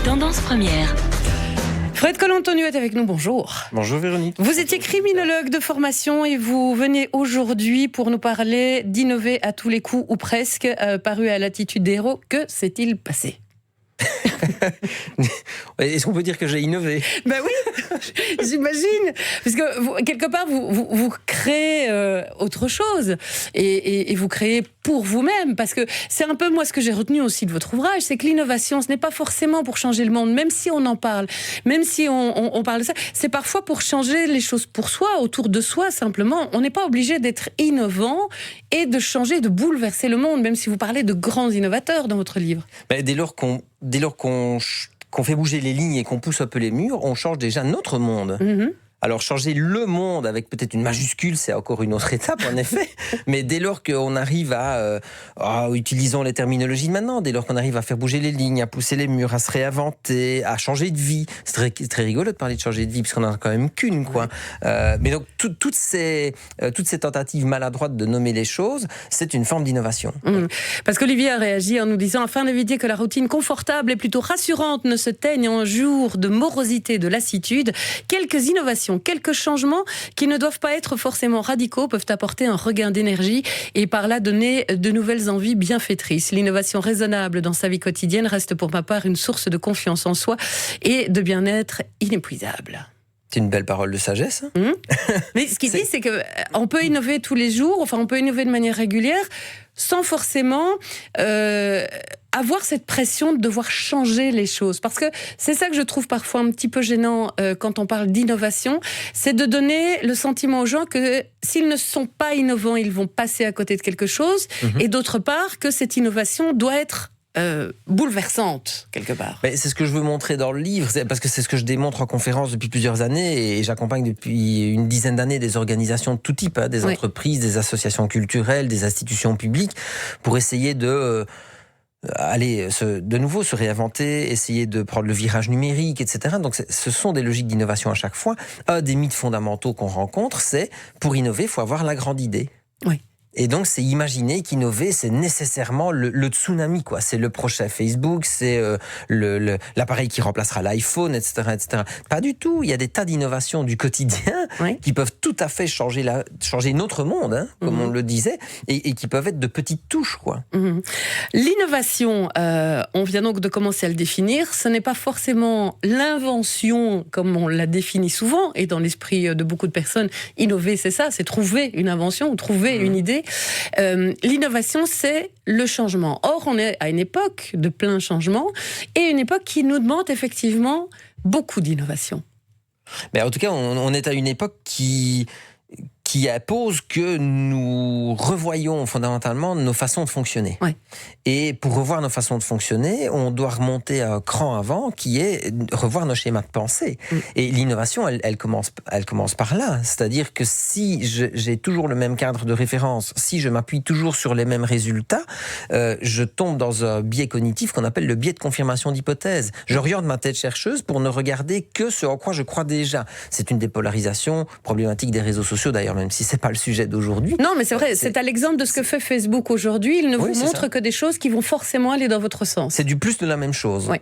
Tendance première. Fred Colantonio est avec nous, bonjour. Bonjour Véronique. Vous étiez criminologue de formation et vous venez aujourd'hui pour nous parler d'Innover à tous les coups, ou presque, paru à l'Attitude des Héros. Que s'est-il passé ? Est-ce qu'on peut dire que j'ai innové ? Ben oui, j'imagine. Parce que quelque part, vous créez autre chose. Et vous créez pour vous-même. Parce que c'est un peu, moi, ce que j'ai retenu aussi de votre ouvrage, c'est que l'innovation, ce n'est pas forcément pour changer le monde, même si on en parle, même si on parle de ça. C'est parfois pour changer les choses pour soi, autour de soi, simplement. On n'est pas obligé d'être innovant et de changer, de bouleverser le monde, même si vous parlez de grands innovateurs dans votre livre. Ben, dès lors qu'on fait bouger les lignes et qu'on pousse un peu les murs, on change déjà notre monde. Mm-hmm. Alors changer le monde avec peut-être une majuscule, c'est encore une autre étape en effet. Mais dès lors qu'on arrive utilisons les terminologies de maintenant, dès lors qu'on arrive à faire bouger les lignes, à pousser les murs, à se réinventer, à changer de vie. C'est très rigolo de parler de changer de vie, parce qu'on en a quand même qu'une, quoi. Mais donc toutes ces tentatives maladroites de nommer les choses, c'est une forme d'innovation. Parce qu'Olivier a réagi en nous disant: afin d'éviter que la routine confortable et plutôt rassurante ne se teigne en jours de morosité, de lassitude, quelques innovations, quelques changements qui ne doivent pas être forcément radicaux peuvent apporter un regain d'énergie et par là donner de nouvelles envies bienfaitrices. L'innovation raisonnable dans sa vie quotidienne reste pour ma part une source de confiance en soi et de bien-être inépuisable. C'est une belle parole de sagesse. Mais ce qu'il dit, c'est qu'on peut innover tous les jours, enfin on peut innover de manière régulière, sans forcément avoir cette pression de devoir changer les choses. Parce que c'est ça que je trouve parfois un petit peu gênant quand on parle d'innovation, c'est de donner le sentiment aux gens que s'ils ne sont pas innovants, ils vont passer à côté de quelque chose, et d'autre part que cette innovation doit être bouleversante, quelque part. Mais c'est ce que je veux montrer dans le livre, parce que c'est ce que je démontre en conférence depuis plusieurs années, et j'accompagne depuis une dizaine d'années des organisations de tout type, des entreprises, des associations culturelles, des institutions publiques, pour essayer de nouveau se réinventer, essayer de prendre le virage numérique, etc. Donc ce sont des logiques d'innovation à chaque fois. Un des mythes fondamentaux qu'on rencontre, c'est pour innover, il faut avoir la grande idée. Oui. Et donc, c'est imaginer qu'innover, c'est nécessairement le tsunami, quoi. C'est le prochain Facebook, c'est l'appareil qui remplacera l'iPhone, etc., etc. Pas du tout. Il y a des tas d'innovations du quotidien qui peuvent tout à fait changer notre monde, comme on le disait, et qui peuvent être de petites touches, quoi. L'innovation, on vient donc de commencer à le définir. Ce n'est pas forcément l'invention, comme on la définit souvent, et dans l'esprit de beaucoup de personnes, innover, c'est ça, c'est trouver une invention, trouver une idée. L'innovation, c'est le changement. Or, on est à une époque de plein changement et une époque qui nous demande effectivement beaucoup d'innovation. Mais en tout cas, on est à une époque qui impose que nous revoyions fondamentalement nos façons de fonctionner. Ouais. Et pour revoir nos façons de fonctionner, on doit remonter un cran avant, qui est revoir nos schémas de pensée. Et l'innovation, elle commence par là. C'est-à-dire que si j'ai toujours le même cadre de référence, si je m'appuie toujours sur les mêmes résultats, je tombe dans un biais cognitif qu'on appelle le biais de confirmation d'hypothèse. J'oriente ma tête chercheuse pour ne regarder que ce en quoi je crois déjà. C'est une dépolarisation problématique des réseaux sociaux, d'ailleurs, même si c'est pas le sujet d'aujourd'hui. Non, mais c'est vrai, c'est à l'exemple de ce que fait Facebook aujourd'hui. Il ne vous montre que des choses qui vont forcément aller dans votre sens. C'est du plus de la même chose. Oui.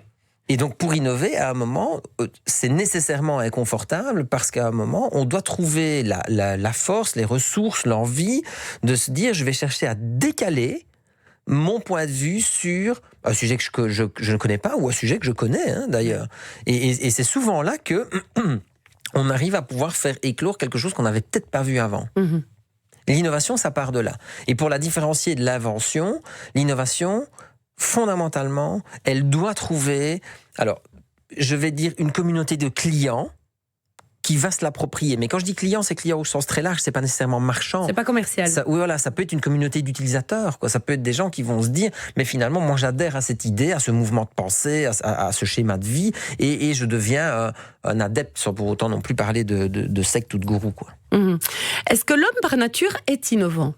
Et donc, pour innover, à un moment, c'est nécessairement inconfortable, parce qu'à un moment, on doit trouver la force, les ressources, l'envie de se dire, je vais chercher à décaler mon point de vue sur un sujet que je ne connais pas, ou un sujet que je connais, d'ailleurs. Et c'est souvent là que on arrive à pouvoir faire éclore quelque chose qu'on n'avait peut-être pas vu avant. L'innovation, ça part de là. Et pour la différencier de l'invention, l'innovation, fondamentalement, elle doit trouver, alors, je vais dire une communauté de clients qui va se l'approprier. Mais quand je dis client, c'est client au sens très large, c'est pas nécessairement marchand. C'est pas commercial. Oui, voilà, ça peut être une communauté d'utilisateurs, quoi. Ça peut être des gens qui vont se dire, mais finalement, moi j'adhère à cette idée, à ce mouvement de pensée, à ce schéma de vie, et je deviens un adepte, sans pour autant non plus parler de secte ou de gourou, quoi. Est-ce que l'homme par nature est innovant ?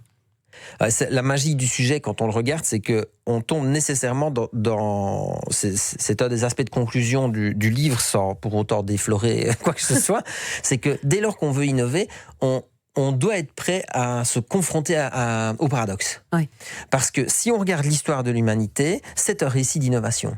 La magie du sujet, quand on le regarde, c'est qu'on tombe nécessairement dans c'est un des aspects de conclusion du livre, sans pour autant déflorer quoi que ce soit, c'est que dès lors qu'on veut innover, on doit être prêt à se confronter au paradoxe. Oui. Parce que si on regarde l'histoire de l'humanité, c'est un récit d'innovation.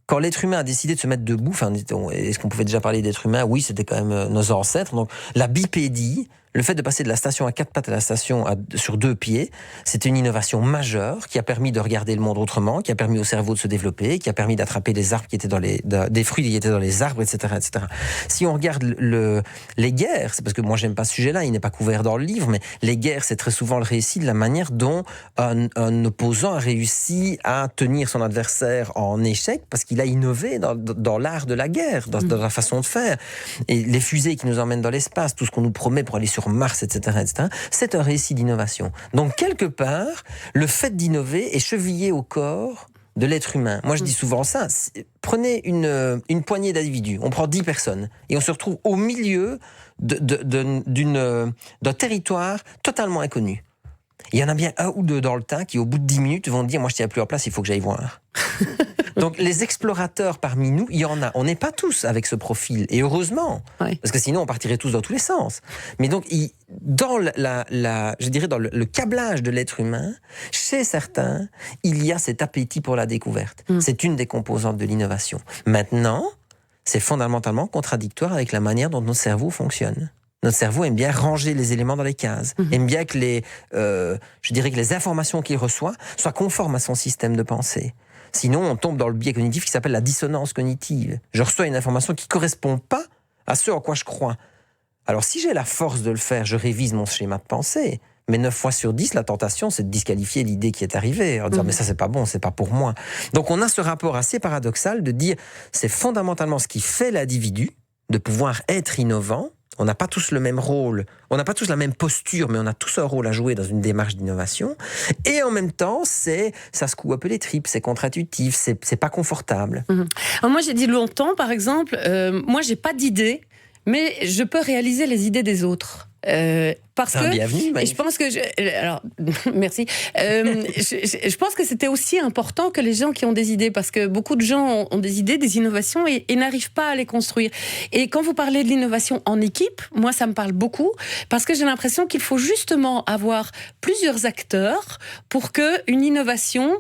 quand l'être humain a décidé de se mettre debout, enfin, est-ce qu'on pouvait déjà parler d'être humain? Oui, c'était quand même nos ancêtres. Donc, la bipédie, le fait de passer de la station à 4 pattes à la station sur 2 pieds, c'était une innovation majeure qui a permis de regarder le monde autrement, qui a permis au cerveau de se développer, qui a permis d'attraper des arbres qui étaient des fruits qui étaient dans les arbres, etc., etc. Si on regarde les guerres, c'est parce que moi j'aime pas ce sujet-là, il n'est pas couvert dans le livre, mais les guerres, c'est très souvent le récit de la manière dont un opposant a réussi à tenir son adversaire en échec parce qu'il a innové dans l'art de la guerre, dans la façon de faire. Et les fusées qui nous emmènent dans l'espace, tout ce qu'on nous promet pour aller sur Mars, etc., etc., c'est un récit d'innovation. Donc, quelque part, le fait d'innover est chevillé au corps de l'être humain. Moi, je dis souvent ça. Prenez une poignée d'individus, on prend 10 personnes, et on se retrouve au milieu d'un territoire totalement inconnu. Il y en a bien un ou deux dans le tas qui, au bout de 10 minutes, vont dire « Moi, je ne tiens plus en place, il faut que j'aille voir. » Donc, les explorateurs parmi nous, il y en a. On n'est pas tous avec ce profil, et heureusement, parce que sinon, on partirait tous dans tous les sens. Mais donc, dans je dirais dans le câblage de l'être humain, chez certains, il y a cet appétit pour la découverte. C'est une des composantes de l'innovation. Maintenant, c'est fondamentalement contradictoire avec la manière dont notre cerveau fonctionne. Notre cerveau aime bien ranger les éléments dans les cases, aime bien que les informations qu'il reçoit soient conformes à son système de pensée. Sinon, on tombe dans le biais cognitif qui s'appelle la dissonance cognitive. Je reçois une information qui ne correspond pas à ce en quoi je crois. Alors, si j'ai la force de le faire, je révise mon schéma de pensée. Mais 9 fois sur 10, la tentation, c'est de disqualifier l'idée qui est arrivée, en disant mais ça, c'est pas bon, c'est pas pour moi. Donc, on a ce rapport assez paradoxal de dire c'est fondamentalement ce qui fait l'individu, de pouvoir être innovant. On n'a pas tous le même rôle, on n'a pas tous la même posture, mais on a tous un rôle à jouer dans une démarche d'innovation. Et en même temps, ça secoue un peu les tripes, c'est contre-intuitif, c'est pas confortable. Alors moi, j'ai dit longtemps, par exemple, moi, j'ai pas d'idée, mais je peux réaliser les idées des autres. Parce que bienvenue, je pense que alors merci. Je pense que c'était aussi important que les gens qui ont des idées, parce que beaucoup de gens ont des idées, des innovations et n'arrivent pas à les construire. Et quand vous parlez de l'innovation en équipe, moi ça me parle beaucoup parce que j'ai l'impression qu'il faut justement avoir plusieurs acteurs pour que une innovation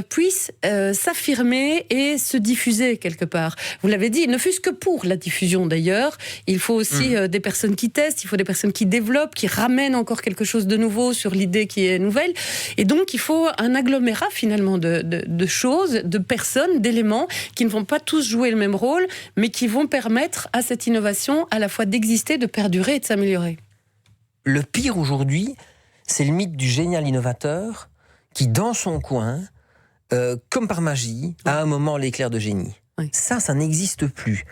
puisse s'affirmer et se diffuser quelque part. Vous l'avez dit, ne fût-ce que pour la diffusion d'ailleurs. Il faut aussi des personnes qui testent, il faut des personnes qui développent, qui ramène encore quelque chose de nouveau sur l'idée qui est nouvelle. Et donc, il faut un agglomérat, finalement, de choses, de personnes, d'éléments qui ne vont pas tous jouer le même rôle, mais qui vont permettre à cette innovation à la fois d'exister, de perdurer et de s'améliorer. Le pire aujourd'hui, c'est le mythe du génial innovateur qui, dans son coin, comme par magie, a un moment l'éclair de génie. Oui. Ça n'existe plus.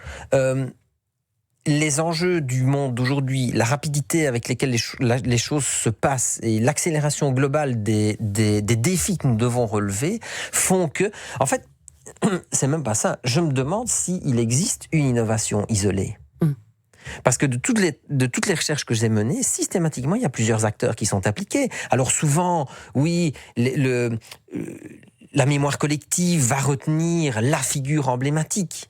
Les enjeux du monde d'aujourd'hui, la rapidité avec laquelle les choses se passent et l'accélération globale des défis que nous devons relever font que, en fait, c'est même pas ça. Je me demande s'il existe une innovation isolée. Parce que de toutes les recherches que j'ai menées, systématiquement, il y a plusieurs acteurs qui sont impliqués. Alors souvent, oui, la mémoire collective va retenir la figure emblématique.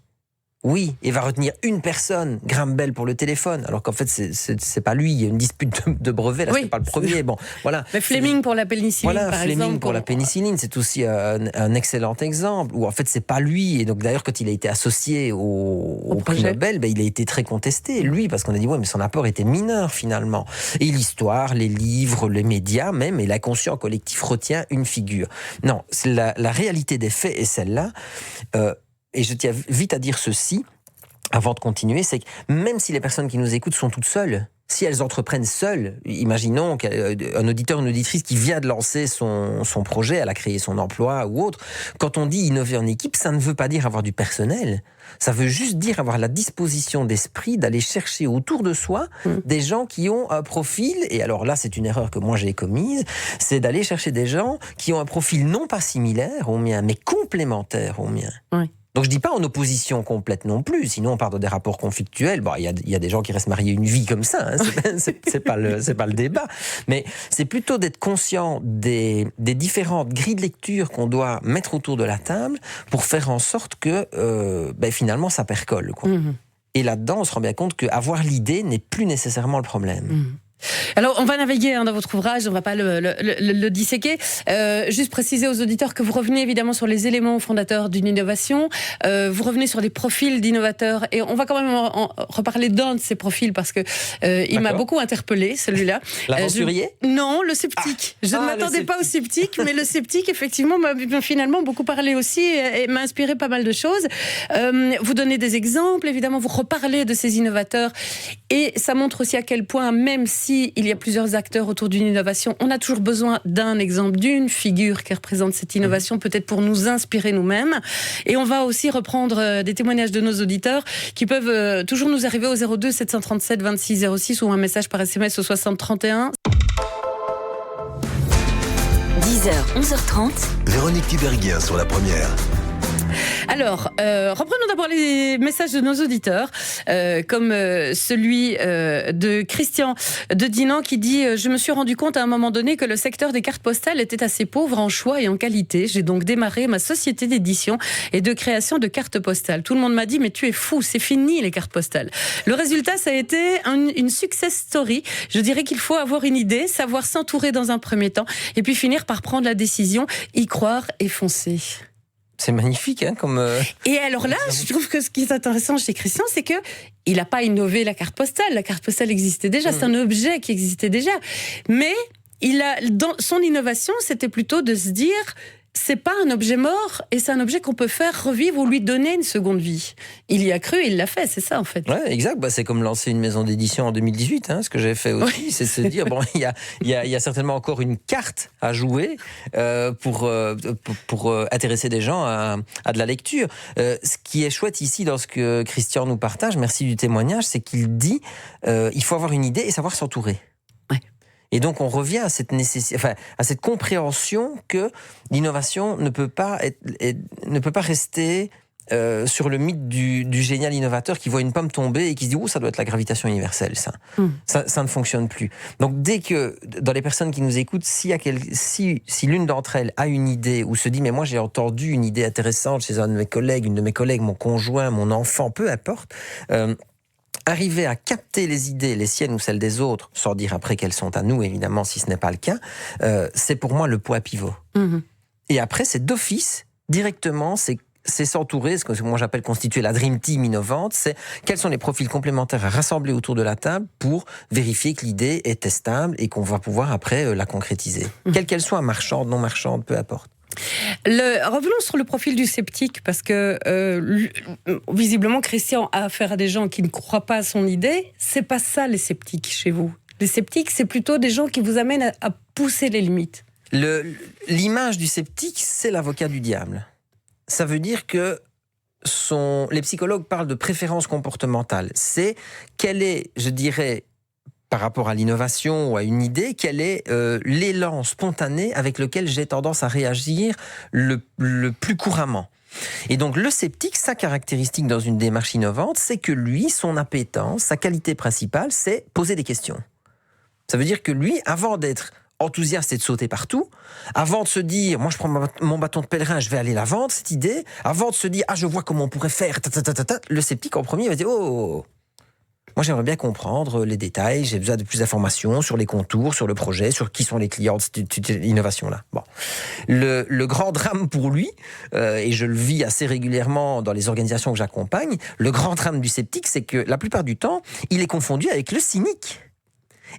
Oui, et va retenir une personne, Graham Bell pour le téléphone, alors qu'en fait c'est pas lui, il y a une dispute de brevet, là c'est pas le premier. Bon, voilà. Mais Fleming pour la pénicilline, par exemple. Fleming pour la pénicilline, c'est aussi un excellent exemple, où en fait c'est pas lui, et donc d'ailleurs quand il a été associé au prix Nobel, il a été très contesté, lui, parce qu'on a dit ouais mais son apport était mineur finalement. Et l'histoire, les livres, les médias même, et l'inconscient collectif retient une figure. Non, la réalité des faits est celle-là. Et je tiens vite à dire ceci, avant de continuer, c'est que même si les personnes qui nous écoutent sont toutes seules, si elles entreprennent seules, imaginons qu'un auditeur ou une auditrice qui vient de lancer son projet, elle a créé son emploi ou autre, quand on dit innover en équipe, ça ne veut pas dire avoir du personnel, ça veut juste dire avoir la disposition d'esprit d'aller chercher autour de soi des gens qui ont un profil, et alors là c'est une erreur que moi j'ai commise, c'est d'aller chercher des gens qui ont un profil non pas similaire au mien, mais complémentaire au mien. Oui. Donc je dis pas en opposition complète non plus, sinon on part dans des rapports conflictuels. Bon, il y a des gens qui restent mariés une vie comme ça, hein, c'est pas le débat. Mais c'est plutôt d'être conscient des différentes grilles de lecture qu'on doit mettre autour de la table pour faire en sorte que finalement ça percole, quoi. Et là-dedans, on se rend bien compte qu'avoir l'idée n'est plus nécessairement le problème. Alors, on va naviguer dans votre ouvrage, on ne va pas le disséquer. Juste préciser aux auditeurs que vous revenez évidemment sur les éléments fondateurs d'une innovation. Vous revenez sur des profils d'innovateurs. Et on va quand même en reparler d'un de ces profils parce que il m'a beaucoup interpellé, celui-là. L'aventurier Non, le sceptique. Je ne m'attendais pas au sceptique, mais le sceptique, effectivement, m'a finalement beaucoup parlé aussi et m'a inspiré pas mal de choses. Vous donnez des exemples, évidemment, vous reparlez de ces innovateurs. Et ça montre aussi à quel point, même si il y a plusieurs acteurs autour d'une innovation, on a toujours besoin d'un exemple, d'une figure qui représente cette innovation, peut-être pour nous inspirer nous-mêmes. Et on va aussi reprendre des témoignages de nos auditeurs qui peuvent toujours nous arriver au 02 737 26 06 ou un message par SMS au 60 31. 10h, 11h30. Véronique Tiberghien sur la première. Alors, reprenons d'abord les messages de nos auditeurs, comme celui de Christian de Dinan qui dit « Je me suis rendu compte à un moment donné que le secteur des cartes postales était assez pauvre en choix et en qualité. J'ai donc démarré ma société d'édition et de création de cartes postales. Tout le monde m'a dit « Mais tu es fou, c'est fini les cartes postales. » Le résultat, ça a été une success story. Je dirais qu'il faut avoir une idée, savoir s'entourer dans un premier temps et puis finir par prendre la décision, y croire et foncer. C'est magnifique, hein, comme... Et alors là, je trouve que ce qui est intéressant chez Christian, c'est que il n'a pas innové la carte postale. La carte postale existait déjà, c'est un objet qui existait déjà. Mais dans son innovation, c'était plutôt de se dire... C'est pas un objet mort et c'est un objet qu'on peut faire revivre ou lui donner une seconde vie. Il y a cru et il l'a fait, c'est ça en fait. Ouais, exact. C'est comme lancer une maison d'édition en 2018, ce que j'ai fait aussi. Oui. C'est de se dire, bon, il y a certainement encore une carte à jouer pour intéresser des gens à de la lecture. Ce qui est chouette ici dans ce que Christian nous partage, merci du témoignage, c'est qu'il dit il faut avoir une idée et savoir s'entourer. Et donc on revient à cette à cette compréhension que l'innovation ne peut pas rester sur le mythe du génial innovateur qui voit une pomme tomber et qui se dit « Oh, ça doit être la gravitation universelle, ça. » Ça ne fonctionne plus. Donc dès que, dans les personnes qui nous écoutent, si l'une d'entre elles a une idée ou se dit « Mais moi j'ai entendu une idée intéressante chez un de mes collègues, une de mes collègues, mon conjoint, mon enfant, peu importe », arriver à capter les idées, les siennes ou celles des autres, sans dire après qu'elles sont à nous, évidemment, si ce n'est pas le cas, c'est pour moi le point pivot. Et après, c'est d'office, directement, c'est s'entourer, ce que moi j'appelle constituer la Dream Team innovante, c'est quels sont les profils complémentaires à rassembler autour de la table pour vérifier que l'idée est testable et qu'on va pouvoir après la concrétiser. Quelle qu'elle soit, marchande, non marchande, peu importe. Revenons sur le profil du sceptique, parce que visiblement Christian a affaire à des gens qui ne croient pas à son idée. C'est pas ça les sceptiques chez vous. Les sceptiques, c'est plutôt des gens qui vous amènent à pousser les limites. L'image du sceptique, c'est l'avocat du diable. Ça veut dire que les psychologues parlent de préférence comportementale. C'est quelle est, je dirais, par rapport à l'innovation ou à une idée, quel est l'élan spontané avec lequel j'ai tendance à réagir le plus couramment. Et donc le sceptique, sa caractéristique dans une démarche innovante, c'est que lui, son appétence, sa qualité principale, c'est poser des questions. Ça veut dire que lui, avant d'être enthousiaste et de sauter partout, avant de se dire, moi je prends mon bâton de pèlerin, je vais aller la vendre, cette idée, avant de se dire, je vois comment on pourrait faire, le sceptique en premier va dire, moi, j'aimerais bien comprendre les détails, j'ai besoin de plus d'informations sur les contours, sur le projet, sur qui sont les clients de cette innovation-là. Bon. Le grand drame pour lui, et je le vis assez régulièrement dans les organisations que j'accompagne, le grand drame du sceptique, c'est que la plupart du temps, il est confondu avec le cynique.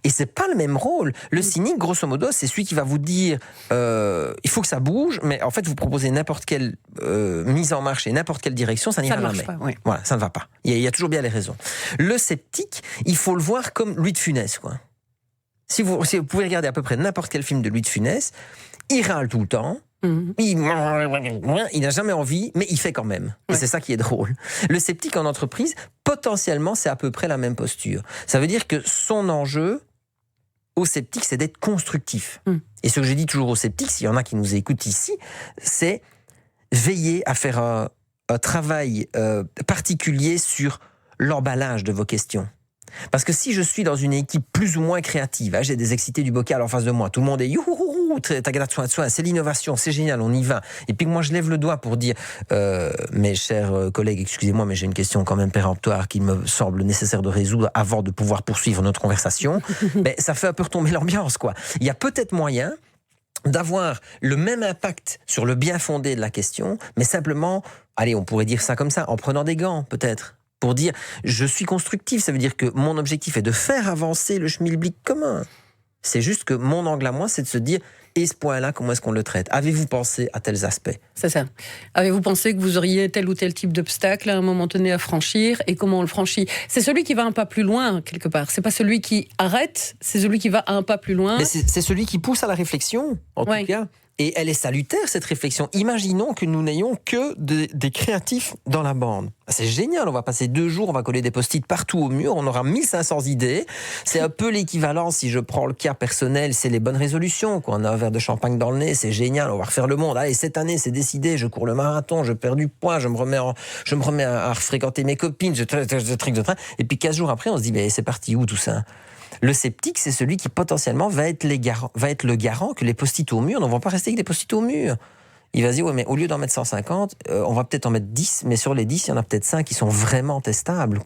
Et c'est pas le même rôle. Le cynique, grosso modo, c'est celui qui va vous dire il faut que ça bouge, mais en fait, vous proposez n'importe quelle mise en marche et n'importe quelle direction, ça n'ira jamais. Pas, oui. Voilà, ça ne va pas. Il y a toujours bien les raisons. Le sceptique, il faut le voir comme Louis de Funès, quoi. Si vous pouvez regarder à peu près n'importe quel film de Louis de Funès, il râle tout le temps. Il n'a jamais envie, mais il fait quand même. Et c'est ça qui est drôle. Le sceptique en entreprise, potentiellement, c'est à peu près la même posture. Ça veut dire que son enjeu au sceptique, c'est d'être constructif. Et ce que je dis toujours aux sceptiques, s'il y en a qui nous écoutent ici, c'est veiller à faire un travail particulier sur l'emballage de vos questions. Parce que si je suis dans une équipe plus ou moins créative, hein, j'ai des excités du bocal en face de moi, tout le monde est youhouhou, c'est l'innovation, c'est génial, on y va. Et puis moi je lève le doigt pour dire, mes chers collègues, excusez-moi, mais j'ai une question quand même péremptoire qu'il me semble nécessaire de résoudre avant de pouvoir poursuivre notre conversation. Mais ça fait un peu retomber l'ambiance, quoi. Il y a peut-être moyen d'avoir le même impact sur le bien fondé de la question, mais simplement, allez, on pourrait dire ça comme ça, en prenant des gants, peut-être. Pour dire, je suis constructif, ça veut dire que mon objectif est de faire avancer le schmilblick commun. C'est juste que mon angle à moi, c'est de se dire, et ce point-là, comment est-ce qu'on le traite ? Avez-vous pensé à tels aspects ? C'est ça. Avez-vous pensé que vous auriez tel ou tel type d'obstacle à un moment donné à franchir, et comment on le franchit ? C'est celui qui va un pas plus loin, quelque part. C'est pas celui qui arrête, c'est celui qui va un pas plus loin. Mais c'est celui qui pousse à la réflexion, en tout cas. Et elle est salutaire, cette réflexion. Imaginons que nous n'ayons que des créatifs dans la bande. C'est génial, on va passer 2 jours, on va coller des post-it partout au mur, on aura 1500 idées. C'est un peu l'équivalent, si je prends le cas personnel, c'est les bonnes résolutions. On a un verre de champagne dans le nez, c'est génial, on va refaire le monde. Allez, cette année, c'est décidé, je cours le marathon, je perds du poids, je me remets à fréquenter mes copines, je truc de train. Et puis 15 jours après, on se dit, mais c'est parti où tout ça ? Le sceptique, c'est celui qui potentiellement va être le garant que les post-it au mur ne vont pas rester avec des post-it au mur. Il va se dire, ouais, mais au lieu d'en mettre 150, on va peut-être en mettre 10, mais sur les 10, il y en a peut-être 5 qui sont vraiment testables.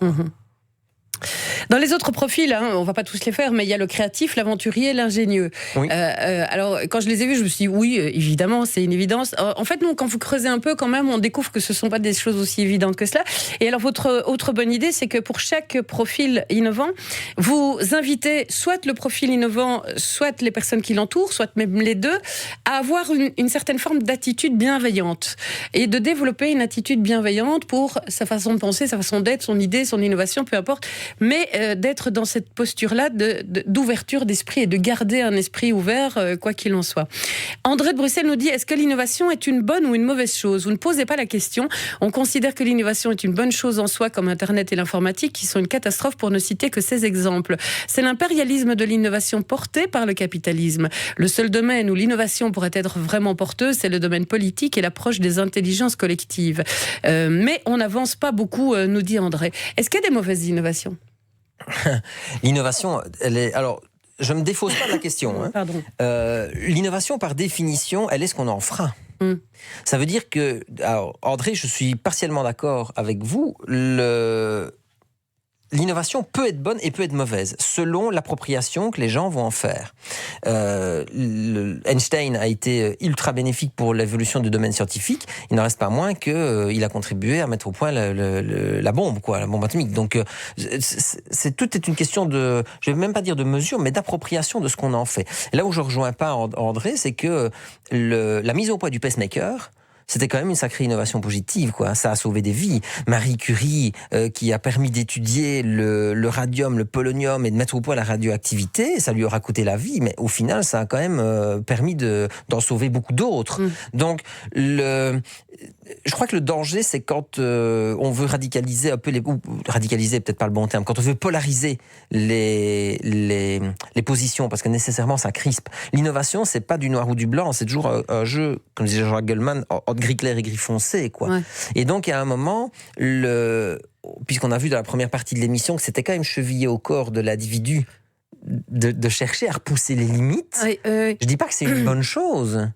Dans les autres profils, on ne va pas tous les faire, mais il y a le créatif, l'aventurier, l'ingénieux. Oui. Alors, quand je les ai vus, je me suis dit, oui, évidemment, c'est une évidence. En fait, non, quand vous creusez un peu, quand même, on découvre que ce ne sont pas des choses aussi évidentes que cela. Et alors, votre autre bonne idée, c'est que pour chaque profil innovant, vous invitez soit le profil innovant, soit les personnes qui l'entourent, soit même les deux, à avoir une certaine forme d'attitude bienveillante. Et de développer une attitude bienveillante pour sa façon de penser, sa façon d'être, son idée, son innovation, peu importe. Mais d'être dans cette posture-là d'ouverture d'esprit et de garder un esprit ouvert, quoi qu'il en soit. André de Bruxelles nous dit, est-ce que l'innovation est une bonne ou une mauvaise chose ? Vous ne posez pas la question. On considère que l'innovation est une bonne chose en soi, comme Internet et l'informatique, qui sont une catastrophe pour ne citer que ces exemples. C'est l'impérialisme de l'innovation porté par le capitalisme. Le seul domaine où l'innovation pourrait être vraiment porteuse, c'est le domaine politique et l'approche des intelligences collectives. Mais on n'avance pas beaucoup, nous dit André. Est-ce qu'il y a des mauvaises innovations ? L'innovation, elle est... Alors, je ne me défausse pas de la question. Hein. Pardon. L'innovation, par définition, elle est ce qu'on en fera. Ça veut dire que... Alors, André, je suis partiellement d'accord avec vous. L'innovation peut être bonne et peut être mauvaise, selon l'appropriation que les gens vont en faire. Einstein a été ultra bénéfique pour l'évolution du domaine scientifique. Il n'en reste pas moins qu'il a contribué à mettre au point la bombe atomique. Donc, tout est une question de, je vais même pas dire de mesure, mais d'appropriation de ce qu'on en fait. Et là où je rejoins pas André, c'est que la mise au point du pacemaker, c'était quand même une sacrée innovation positive, quoi. Ça a sauvé des vies. Marie Curie, qui a permis d'étudier le radium, le polonium et de mettre au point la radioactivité, ça lui aura coûté la vie, mais au final, ça a quand même permis d'en sauver beaucoup d'autres. Donc, je crois que le danger, c'est quand on veut radicaliser un peu radicaliser, peut-être pas le bon terme, quand on veut polariser les positions, parce que nécessairement, ça crispe. L'innovation, c'est pas du noir ou du blanc, c'est toujours un jeu, comme disait Jean Goldman, entre gris clair et gris foncé, quoi. Ouais. Et donc, à un moment, puisqu'on a vu dans la première partie de l'émission que c'était quand même chevillé au corps de l'individu de chercher à repousser les limites, je dis pas que c'est une bonne chose.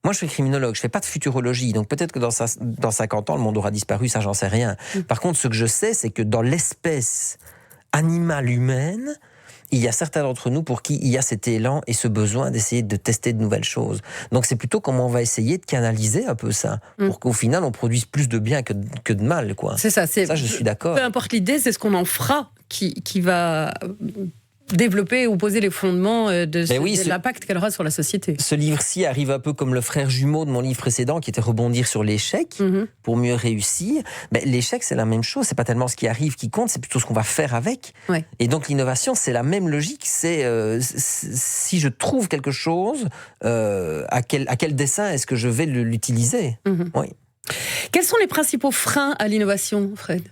Moi, je suis criminologue, je fais pas de futurologie, donc peut-être que dans 50 ans, le monde aura disparu, ça, j'en sais rien. Par contre, ce que je sais, c'est que dans l'espèce animale humaine, il y a certains d'entre nous pour qui il y a cet élan et ce besoin d'essayer de tester de nouvelles choses. Donc c'est plutôt comment on va essayer de canaliser un peu ça, pour qu'au final on produise plus de bien que de mal, quoi. C'est ça, ça je suis d'accord. Peu importe l'idée, c'est ce qu'on en fera qui va développer ou poser les fondements de l'impact qu'elle aura sur la société. Ce livre-ci arrive un peu comme le frère jumeau de mon livre précédent, qui était Rebondir sur l'échec pour mieux réussir. Mais l'échec, c'est la même chose. C'est pas tellement ce qui arrive qui compte, c'est plutôt ce qu'on va faire avec. Ouais. Et donc l'innovation, c'est la même logique. C'est si je trouve quelque chose, à quel dessin est-ce que je vais l'utiliser. Oui. Quels sont les principaux freins à l'innovation, Fred ?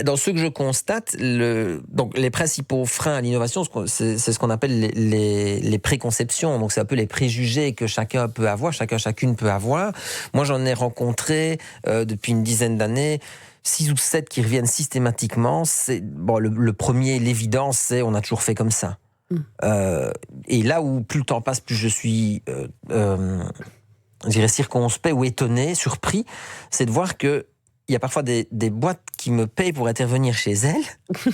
Dans ce que je constate, donc les principaux freins à l'innovation, c'est ce qu'on appelle les préconceptions. Donc c'est un peu les préjugés que chacun peut avoir, chacune peut avoir. Moi, j'en ai rencontré depuis une dizaine d'années. 6 ou 7 qui reviennent systématiquement. C'est, bon, le premier, l'évidence, c'est on a toujours fait comme ça. Et là où plus le temps passe, plus je suis, je dirais, circonspect ou étonné, surpris, c'est de voir qu'il y a parfois des boîtes qui me payent pour intervenir chez elles.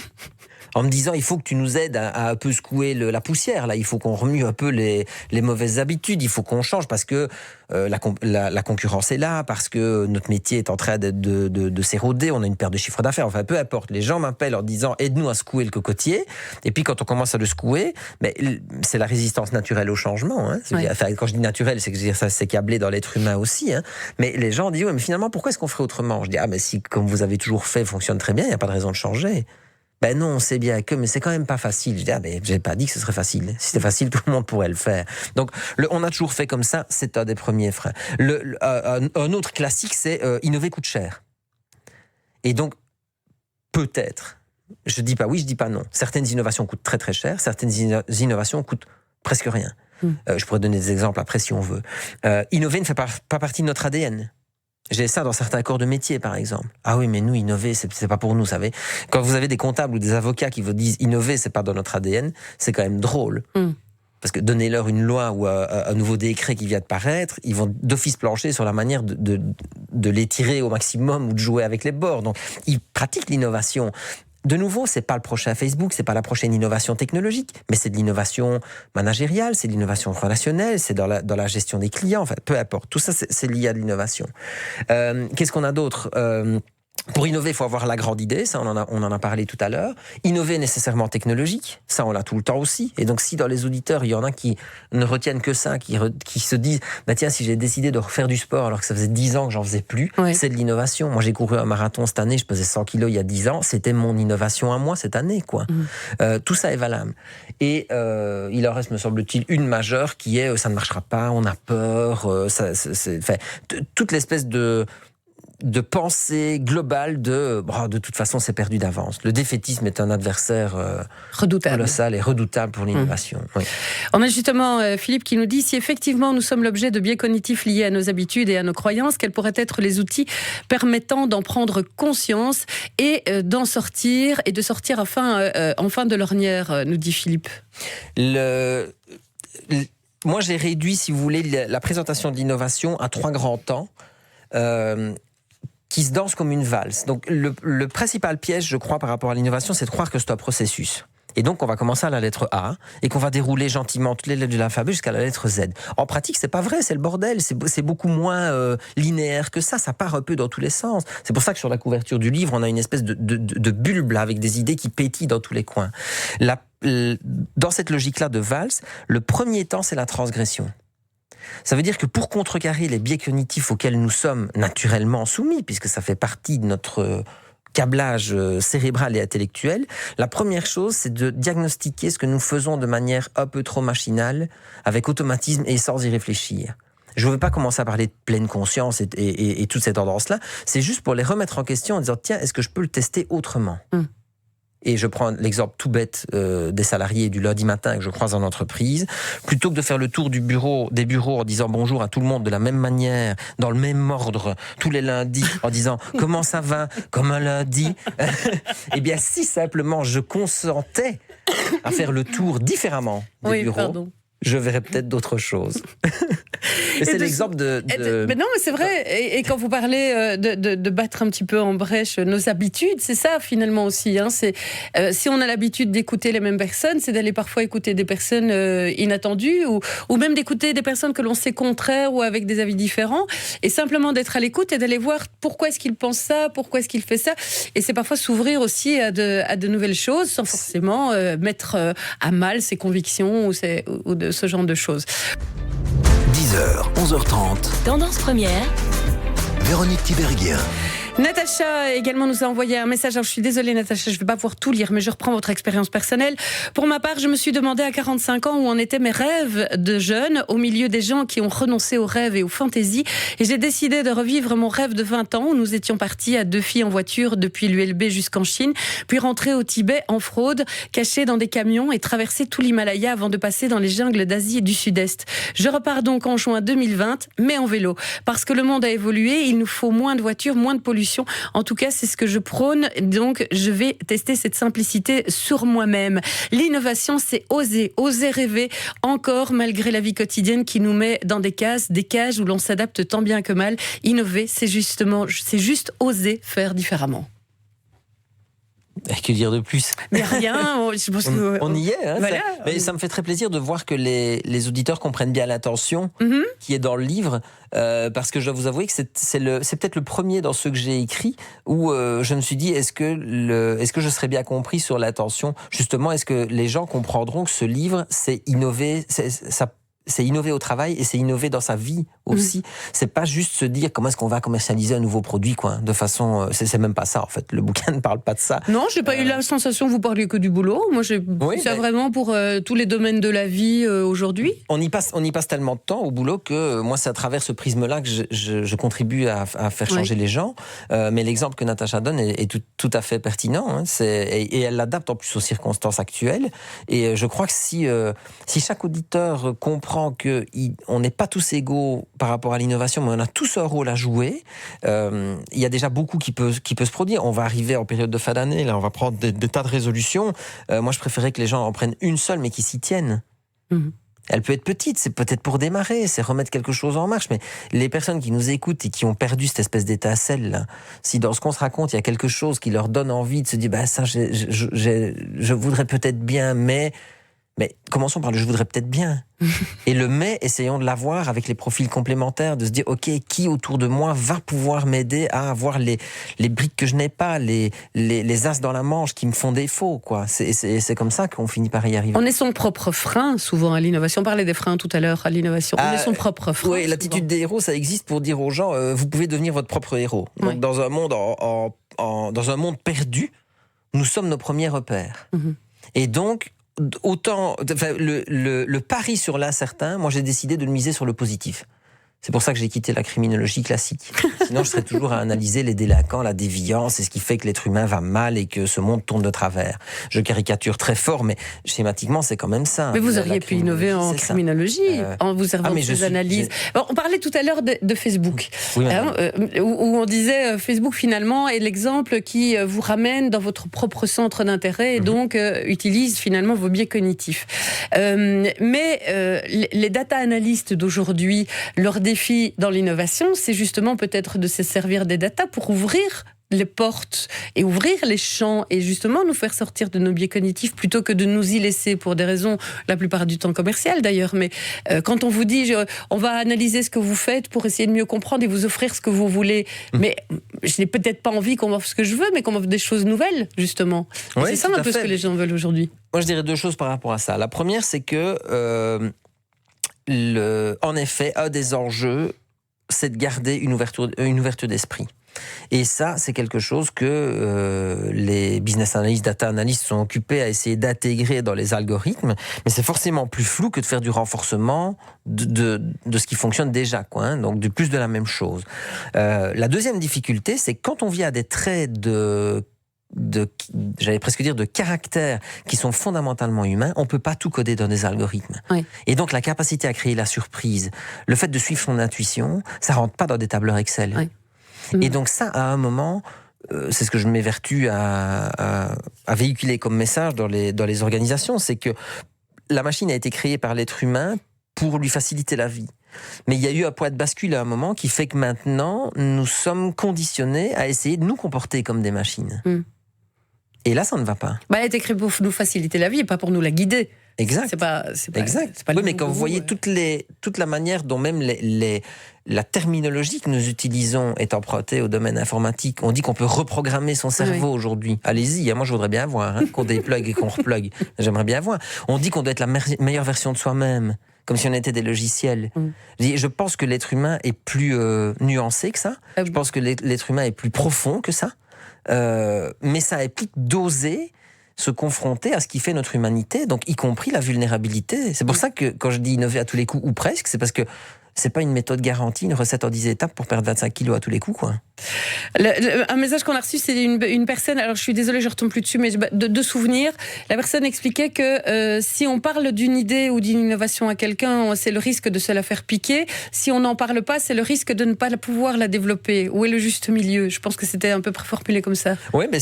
En me disant, il faut que tu nous aides à un peu secouer la poussière. Là, il faut qu'on remue un peu les mauvaises habitudes. Il faut qu'on change parce que la concurrence est là, parce que notre métier est en train de s'éroder. On a une perte de chiffre d'affaires. Enfin, peu importe. Les gens m'appellent en disant, aide-nous à secouer le cocotier. Et puis, quand on commence à le secouer, c'est la résistance naturelle au changement. Hein. Ouais. Enfin, quand je dis naturel, c'est que ça s'est câblé dans l'être humain aussi. Hein. Mais les gens disent, ouais, mais finalement, pourquoi est-ce qu'on ferait autrement? Je dis, mais si, comme vous avez toujours fait, fonctionne très bien, il n'y a pas de raison de changer. Ben non, on sait bien que, mais c'est quand même pas facile. Je dis, mais j'ai pas dit que ce serait facile. Si c'était facile, tout le monde pourrait le faire. Donc, on a toujours fait comme ça, c'est un des premiers freins. Un autre classique, c'est innover coûte cher. Et donc, peut-être, je dis pas oui, je dis pas non. Certaines innovations coûtent très très cher, certaines innovations coûtent presque rien. Je pourrais donner des exemples après si on veut. Innover ne fait pas partie de notre ADN. J'ai ça dans certains corps de métier, par exemple. Ah oui, mais nous, innover, c'est pas pour nous, vous savez. Quand vous avez des comptables ou des avocats qui vous disent innover, c'est pas dans notre ADN, c'est quand même drôle. Parce que donnez-leur une loi ou un nouveau décret qui vient de paraître, ils vont d'office plancher sur la manière de l'étirer au maximum ou de jouer avec les bords. Donc, ils pratiquent l'innovation. De nouveau, c'est pas le prochain Facebook, c'est pas la prochaine innovation technologique, mais c'est de l'innovation managériale, c'est de l'innovation relationnelle, c'est dans la gestion des clients, enfin, peu importe. Tout ça, c'est lié à l'innovation. Qu'est-ce qu'on a d'autre? Pour innover, il faut avoir la grande idée, ça on en a parlé tout à l'heure. Innover nécessairement technologique, ça on l'a tout le temps aussi. Et donc si dans les auditeurs, il y en a qui ne retiennent que ça, qui se disent, tiens, si j'ai décidé de refaire du sport alors que ça faisait 10 ans que j'en faisais plus, c'est de l'innovation. Moi j'ai couru un marathon cette année, je pesais 100 kilos il y a 10 ans, c'était mon innovation à moi cette année, quoi. Tout ça est valable. Et il en reste, me semble-t-il, une majeure qui est, ça ne marchera pas, on a peur, toute l'espèce de pensée globale de toute façon c'est perdu d'avance. Le défaitisme est un adversaire redoutable, colossal et redoutable pour l'innovation. Oui. On a justement Philippe qui nous dit, si effectivement nous sommes l'objet de biais cognitifs liés à nos habitudes et à nos croyances, quels pourraient être les outils permettant d'en prendre conscience et d'en sortir, et de sortir enfin de l'ornière, nous dit Philippe. Moi j'ai réduit, si vous voulez, la présentation de l'innovation à 3 grands temps. Qui se danse comme une valse. Donc le principal piège, je crois, par rapport à l'innovation, c'est de croire que c'est un processus. Et donc on va commencer à la lettre A et qu'on va dérouler gentiment toutes les lettres de l'alphabet jusqu'à la lettre Z. En pratique, c'est pas vrai, c'est le bordel, c'est beaucoup moins linéaire que ça part un peu dans tous les sens. C'est pour ça que sur la couverture du livre, on a une espèce de bulbe là, avec des idées qui pétillent dans tous les coins. Dans cette logique-là de valse, le premier temps, c'est la transgression. Ça veut dire que pour contrecarrer les biais cognitifs auxquels nous sommes naturellement soumis, puisque ça fait partie de notre câblage cérébral et intellectuel, la première chose, c'est de diagnostiquer ce que nous faisons de manière un peu trop machinale, avec automatisme et sans y réfléchir. Je ne veux pas commencer à parler de pleine conscience et toutes ces tendances-là, c'est juste pour les remettre en question en disant, tiens, est-ce que je peux le tester autrement ? Et je prends l'exemple tout bête des salariés du lundi matin que je croise en entreprise. Plutôt que de faire le tour des bureaux en disant bonjour à tout le monde de la même manière, dans le même ordre, tous les lundis, en disant comment ça va, comme un lundi. Eh bien, si simplement je consentais à faire le tour différemment des bureaux, je verrais peut-être d'autres choses. Et c'est l'exemple Mais non, mais c'est vrai. Et quand vous parlez de battre un petit peu en brèche nos habitudes, c'est ça finalement aussi. Hein. Si on a l'habitude d'écouter les mêmes personnes, c'est d'aller parfois écouter des personnes inattendues ou même d'écouter des personnes que l'on sait contraires ou avec des avis différents, et simplement d'être à l'écoute et d'aller voir pourquoi est-ce qu'il pense ça, pourquoi est-ce qu'il fait ça. Et c'est parfois s'ouvrir aussi à de nouvelles choses sans forcément mettre à mal ses convictions ou de ce genre de choses. 10h, 11h30. Tendance première. Véronique Tiberghien. Natacha également nous a envoyé un message. Alors, je suis désolée Natacha, je ne vais pas pouvoir tout lire, mais je reprends votre expérience personnelle. Pour ma part, je me suis demandé à 45 ans où en étaient mes rêves de jeune, au milieu des gens qui ont renoncé aux rêves et aux fantaisies. Et j'ai décidé de revivre mon rêve de 20 ans où nous étions partis à 2 filles en voiture depuis l'ULB jusqu'en Chine, puis rentrer au Tibet en fraude, cachés dans des camions et traverser tout l'Himalaya avant de passer dans les jungles d'Asie et du Sud-Est. Je repars donc en juin 2020, mais en vélo. Parce que le monde a évolué, il nous faut moins de voitures, moins de pollution solutions. En tout cas, c'est ce que je prône. Donc, je vais tester cette simplicité sur moi-même. L'innovation, c'est oser rêver encore malgré la vie quotidienne qui nous met dans des cases où l'on s'adapte tant bien que mal. Innover, c'est juste oser faire différemment. Et que dire de plus? Mais rien, je pense que... On y est. Hein, voilà. Mais ça me fait très plaisir de voir que les auditeurs comprennent bien l'intention qui est dans le livre, parce que je dois vous avouer que c'est peut-être le premier dans ceux que j'ai écrit où je me suis dit, est-ce que je serais bien compris sur l'intention? Justement, est-ce que les gens comprendront que ce livre, c'est innover, c'est innover au travail et c'est innover dans sa vie aussi. C'est pas juste se dire comment est-ce qu'on va commercialiser un nouveau produit, quoi. De façon, c'est même pas ça en fait. Le bouquin ne parle pas de ça. Non, j'ai pas eu la sensation que vous parliez que du boulot. Moi, j'ai ça vraiment pour tous les domaines de la vie aujourd'hui. On y passe tellement de temps au boulot que moi, c'est à travers ce prisme-là que je contribue à faire changer les gens. Mais l'exemple que Natacha donne est tout à fait pertinent. Hein. Et elle l'adapte en plus aux circonstances actuelles. Et je crois que si chaque auditeur comprend qu'on n'est pas tous égaux par rapport à l'innovation, mais on a tous un rôle à jouer. Il y a déjà beaucoup qui peut se produire. On va arriver en période de fin d'année, là, on va prendre des tas de résolutions. Moi, je préférais que les gens en prennent une seule, mais qui s'y tiennent. Elle peut être petite, c'est peut-être pour démarrer, c'est remettre quelque chose en marche, mais les personnes qui nous écoutent et qui ont perdu cette espèce d'étincelle, là, si dans ce qu'on se raconte, il y a quelque chose qui leur donne envie de se dire, ça, je voudrais peut-être bien, mais commençons par le « je voudrais peut-être bien ». Et le « mais », essayons de l'avoir avec les profils complémentaires, de se dire « ok, qui autour de moi va pouvoir m'aider à avoir les briques que je n'ai pas, les as dans la manche qui me font défaut ». C'est comme ça qu'on finit par y arriver. On est son propre frein, souvent, à l'innovation. On parlait des freins tout à l'heure, à l'innovation. On est son propre frein. Oui, l'attitude des héros, ça existe pour dire aux gens vous pouvez devenir votre propre héros. Donc, dans un monde dans un monde perdu, nous sommes nos premiers repères. Et donc, le pari sur l'incertain, moi j'ai décidé de le miser sur le positif. C'est pour ça que j'ai quitté la criminologie classique. Sinon, je serais toujours à analyser les délinquants, la déviance, et ce qui fait que l'être humain va mal et que ce monde tourne de travers. Je caricature très fort, mais schématiquement, c'est quand même ça. Mais vous auriez pu innover en criminologie, en vous servant de ces analyses. Bon, on parlait tout à l'heure de Facebook, où on disait Facebook, finalement, est l'exemple qui vous ramène dans votre propre centre d'intérêt et donc utilise finalement vos biais cognitifs. Mais les data analystes d'aujourd'hui, leur défi dans l'innovation, c'est justement peut-être de se servir des data pour ouvrir les portes et ouvrir les champs et justement nous faire sortir de nos biais cognitifs plutôt que de nous y laisser pour des raisons la plupart du temps commerciales d'ailleurs. Mais quand on vous dit on va analyser ce que vous faites pour essayer de mieux comprendre et vous offrir ce que vous voulez, mais je n'ai peut-être pas envie qu'on m'offre ce que je veux, mais qu'on m'offre des choses nouvelles justement. C'est ça un peu ce que les gens veulent aujourd'hui. Moi je dirais deux choses par rapport à ça. La première, c'est que en effet, un des enjeux, c'est de garder une ouverture d'esprit. Et ça, c'est quelque chose que les business analysts, data analysts sont occupés à essayer d'intégrer dans les algorithmes, mais c'est forcément plus flou que de faire du renforcement de ce qui fonctionne déjà, donc du plus de la même chose. La deuxième difficulté, c'est que quand on vient à des traits j'allais presque dire de caractères qui sont fondamentalement humains, on peut pas tout coder dans des algorithmes. Et donc la capacité à créer la surprise, le fait de suivre son intuition, ça rentre pas dans des tableurs Excel. Et donc ça, à un moment, c'est ce que je m'évertue à véhiculer comme message dans les organisations, c'est que la machine a été créée par l'être humain pour lui faciliter la vie. Mais il y a eu un point de bascule à un moment qui fait que maintenant, nous sommes conditionnés à essayer de nous comporter comme des machines. Et là, ça ne va pas. Elle a été créée pour nous faciliter la vie et pas pour nous la guider. Exact. C'est pas oui, mais quand vous voyez toute la manière dont même la terminologie que nous utilisons est empruntée au domaine informatique, on dit qu'on peut reprogrammer son cerveau aujourd'hui. Allez-y, moi je voudrais bien voir qu'on déplugue et qu'on replugue. J'aimerais bien voir. On dit qu'on doit être la meilleure version de soi-même, comme si on était des logiciels. Je pense que l'être humain est plus nuancé que ça. Je pense que l'être humain est plus profond que ça. Mais ça implique d'oser se confronter à ce qui fait notre humanité, donc y compris la vulnérabilité. C'est pour ça que quand je dis innover à tous les coups, ou presque, c'est parce que c'est pas une méthode garantie, une recette en 10 étapes pour perdre 25 kilos à tous les coups, quoi. Un message qu'on a reçu, c'est une personne, alors je suis désolée, je ne retombe plus dessus, mais de souvenirs. La personne expliquait que si on parle d'une idée ou d'une innovation à quelqu'un, c'est le risque de se la faire piquer. Si on n'en parle pas, c'est le risque de ne pas pouvoir la développer. Où est le juste milieu? Je pense que c'était un peu formulé comme ça. Oui, mais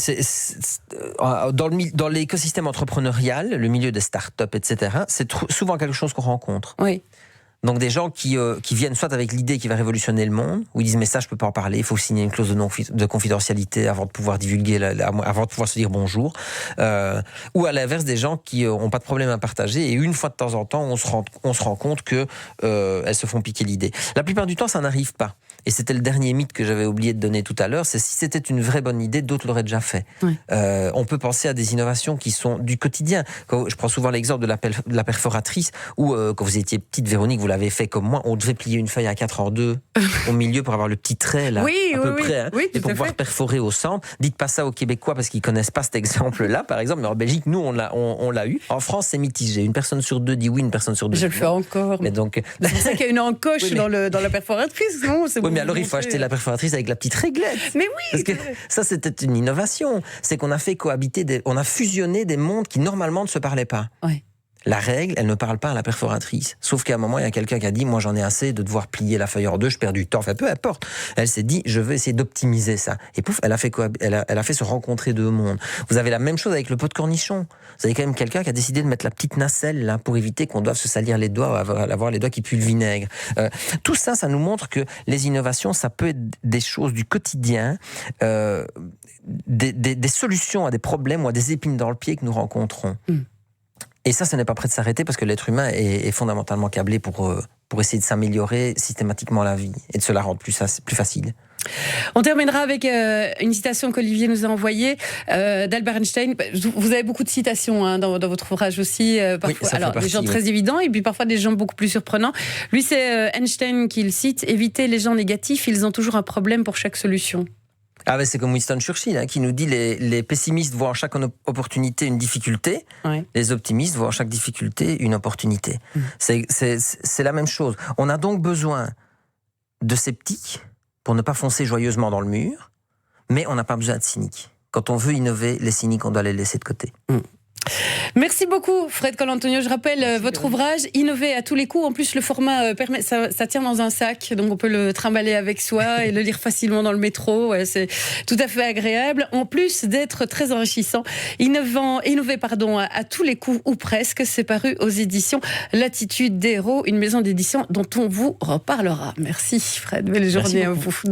dans l'écosystème entrepreneurial, le milieu des startups, etc., c'est souvent quelque chose qu'on rencontre. Oui. Donc des gens qui viennent soit avec l'idée qui va révolutionner le monde, où ils disent mais ça je peux pas en parler, il faut signer une clause de confidentialité avant de pouvoir divulguer, avant de pouvoir se dire bonjour, ou à l'inverse des gens qui ont pas de problème à partager et une fois de temps en temps on se rend compte que elles se font piquer l'idée. La plupart du temps ça n'arrive pas. Et c'était le dernier mythe que j'avais oublié de donner tout à l'heure, c'est si c'était une vraie bonne idée, d'autres l'auraient déjà fait. Oui. On peut penser à des innovations qui sont du quotidien. Je prends souvent l'exemple de la perforatrice, où quand vous étiez petite, Véronique, vous l'avez fait comme moi, on devait plier une feuille à 4 en 2 au milieu pour avoir le petit trait là, à peu près, hein, et pour pouvoir perforer au centre. Dites pas ça aux Québécois parce qu'ils connaissent pas cet exemple-là, par exemple, mais en Belgique, nous, on l'a eu. En France, c'est mitigé. Une personne sur deux dit oui, une personne sur deux. Je le fais encore. Mais donc... C'est pour ça qu'il y a une encoche dans la perforatrice, non? Mais alors il faut acheter la perforatrice avec la petite réglette. Mais oui. Parce que ça c'était une innovation. C'est qu'on a fait cohabiter, on a fusionné des mondes qui normalement ne se parlaient pas. Ouais. La règle, elle ne parle pas à la perforatrice. Sauf qu'à un moment, il y a quelqu'un qui a dit, moi j'en ai assez de devoir plier la feuille en 2, je perds du temps. Enfin, peu importe. Elle s'est dit, je veux essayer d'optimiser ça. Et pouf, elle a fait se rencontrer deux mondes. Vous avez la même chose avec le pot de cornichon. Vous avez quand même quelqu'un qui a décidé de mettre la petite nacelle là pour éviter qu'on doive se salir les doigts, avoir les doigts qui puent le vinaigre. Tout ça, ça nous montre que les innovations, ça peut être des choses du quotidien, des solutions à des problèmes ou à des épines dans le pied que nous rencontrons. Et ça n'est pas prêt de s'arrêter parce que l'être humain est fondamentalement câblé pour essayer de s'améliorer systématiquement la vie et de se la rendre plus facile. On terminera avec une citation qu'Olivier nous a envoyée d'Albert Einstein. Vous avez beaucoup de citations dans votre ouvrage aussi. Parfois, oui, alors, des gens très évidents et puis parfois des gens beaucoup plus surprenants. Lui, c'est Einstein qui le cite. Évitez les gens négatifs, ils ont toujours un problème pour chaque solution. Ah ben c'est comme Winston Churchill qui nous dit les pessimistes voient en chaque opportunité une difficulté, les optimistes voient en chaque difficulté une opportunité. C'est la même chose. On a donc besoin de sceptiques pour ne pas foncer joyeusement dans le mur, mais on n'a pas besoin de cyniques. Quand on veut innover, les cyniques, on doit les laisser de côté. Merci beaucoup Fred Colantonio. Je rappelle votre ouvrage Innover à tous les coups. En plus le format permet, ça tient dans un sac, donc on peut le trimballer avec soi et le lire facilement dans le métro. C'est tout à fait agréable. En plus d'être très enrichissant, innover à tous les coups ou presque. C'est paru aux éditions Latitude des Héros, une maison d'édition dont on vous reparlera. Merci Fred. Belle journée à vous.